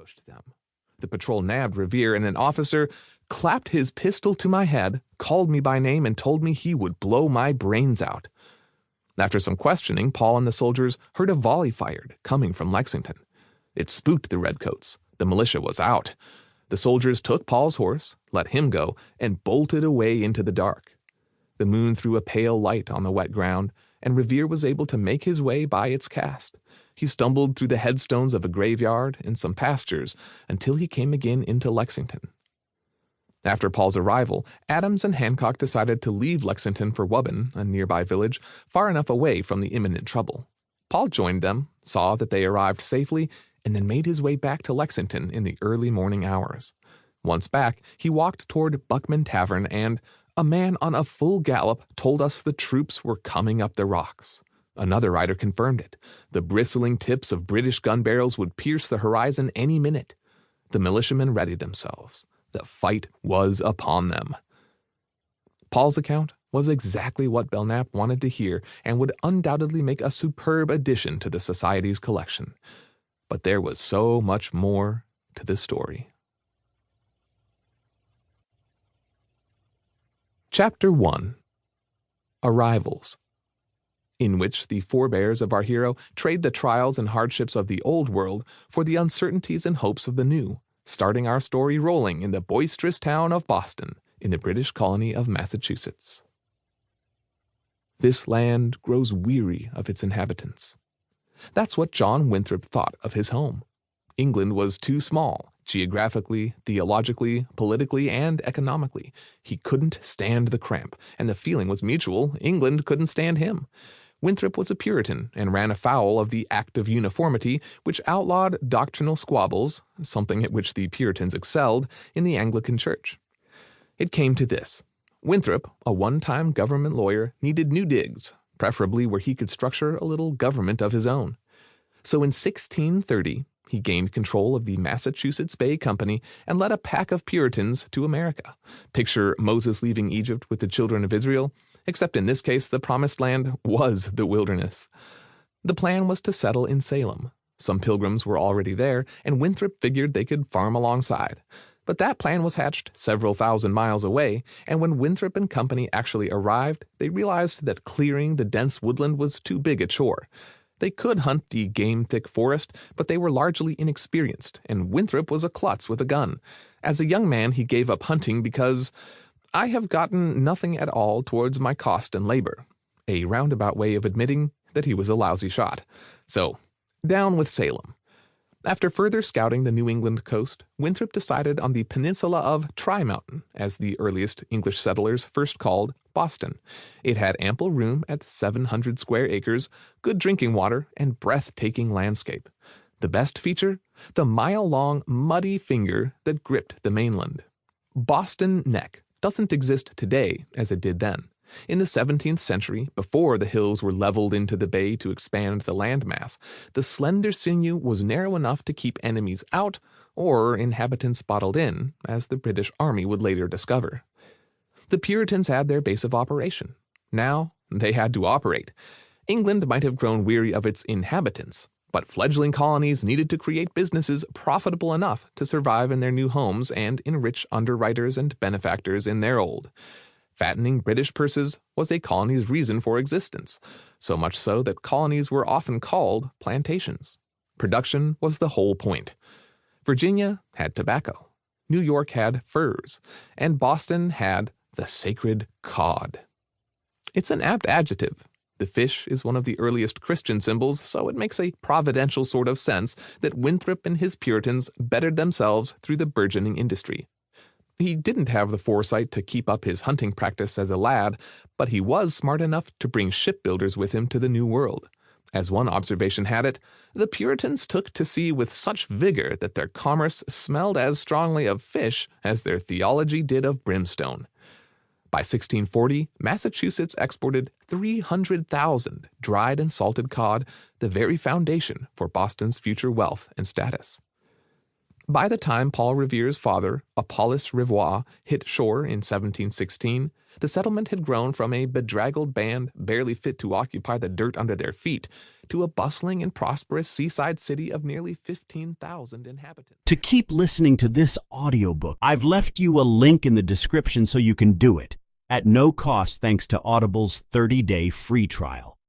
ambushed them. The patrol nabbed Revere, and an officer clapped his pistol to my head, called me by name, and told me he would blow my brains out. After some questioning, Paul and the soldiers heard a volley fired, coming from Lexington. It spooked the redcoats. The militia was out. The soldiers took Paul's horse, let him go, and bolted away into the dark. The moon threw a pale light on the wet ground, and Revere was able to make his way by its cast. He stumbled through the headstones of a graveyard and some pastures until he came again into Lexington. After Paul's arrival, Adams and Hancock decided to leave Lexington for Wubbin, a nearby village, far enough away from the imminent trouble. Paul joined them, saw that they arrived safely, and then made his way back to Lexington in the early morning hours. Once back, he walked toward Buckman Tavern, and a man on a full gallop told us the troops were coming up the rocks. Another rider confirmed it. The bristling tips of British gun barrels would pierce the horizon any minute. The militiamen readied themselves. The fight was upon them. Paul's account was exactly what Belknap wanted to hear and would undoubtedly make a superb addition to the Society's collection. But there was so much more to the story. Chapter 1. Arrivals, in which the forebears of our hero trade the trials and hardships of the old world for the uncertainties and hopes of the new, starting our story rolling in the boisterous town of Boston, in the British colony of Massachusetts. This land grows weary of its inhabitants. That's what John Winthrop thought of his home. England was too small, geographically, theologically, politically, and economically. He couldn't stand the cramp, and the feeling was mutual. England couldn't stand him. Winthrop was a Puritan and ran afoul of the Act of Uniformity, which outlawed doctrinal squabbles, something at which the Puritans excelled, in the Anglican Church. It came to this. Winthrop, a one-time government lawyer, needed new digs, preferably where he could structure a little government of his own. So in 1630, he gained control of the Massachusetts Bay Company and led a pack of Puritans to America. Picture Moses leaving Egypt with the children of Israel, except in this case the promised land was the wilderness. The plan was to settle in Salem. Some pilgrims were already there, and Winthrop figured they could farm alongside. But that plan was hatched several thousand miles away, and when Winthrop and company actually arrived, they realized that clearing the dense woodland was too big a chore. They could hunt the game-thick forest, but they were largely inexperienced, and Winthrop was a klutz with a gun. As a young man, he gave up hunting because, "I have gotten nothing at all towards my cost and labor," a roundabout way of admitting that he was a lousy shot. So, down with Salem. After further scouting the New England coast, Winthrop decided on the peninsula of Tri-Mountain, as the earliest English settlers first called Boston. It had ample room at 700 square acres, good drinking water, and breathtaking landscape. The best feature? The mile-long, muddy finger that gripped the mainland. Boston Neck doesn't exist today as it did then. In the 17th century, before the hills were leveled into the bay to expand the landmass, the slender sinew was narrow enough to keep enemies out or inhabitants bottled in, as the British Army would later discover. The Puritans had their base of operation. Now they had to operate. England might have grown weary of its inhabitants, but fledgling colonies needed to create businesses profitable enough to survive in their new homes and enrich underwriters and benefactors in their old. Fattening British purses was a colony's reason for existence, so much so that colonies were often called plantations. Production was the whole point. Virginia had tobacco, New York had furs, and Boston had the sacred cod. It's an apt adjective. The fish is one of the earliest Christian symbols, so it makes a providential sort of sense that Winthrop and his Puritans bettered themselves through the burgeoning industry. He didn't have the foresight to keep up his hunting practice as a lad, but he was smart enough to bring shipbuilders with him to the New World. As one observation had it, the Puritans took to sea with such vigor that their commerce smelled as strongly of fish as their theology did of brimstone. By 1640, Massachusetts exported 300,000 dried and salted cod, the very foundation for Boston's future wealth and status. By the time Paul Revere's father, Apollos Revoix, hit shore in 1716, The settlement had grown from a bedraggled band barely fit to occupy the dirt under their feet to a bustling and prosperous seaside city of nearly 15,000 inhabitants. To keep listening to this audiobook, I've left you a link in the description so you can do it at no cost thanks to Audible's 30-day free trial.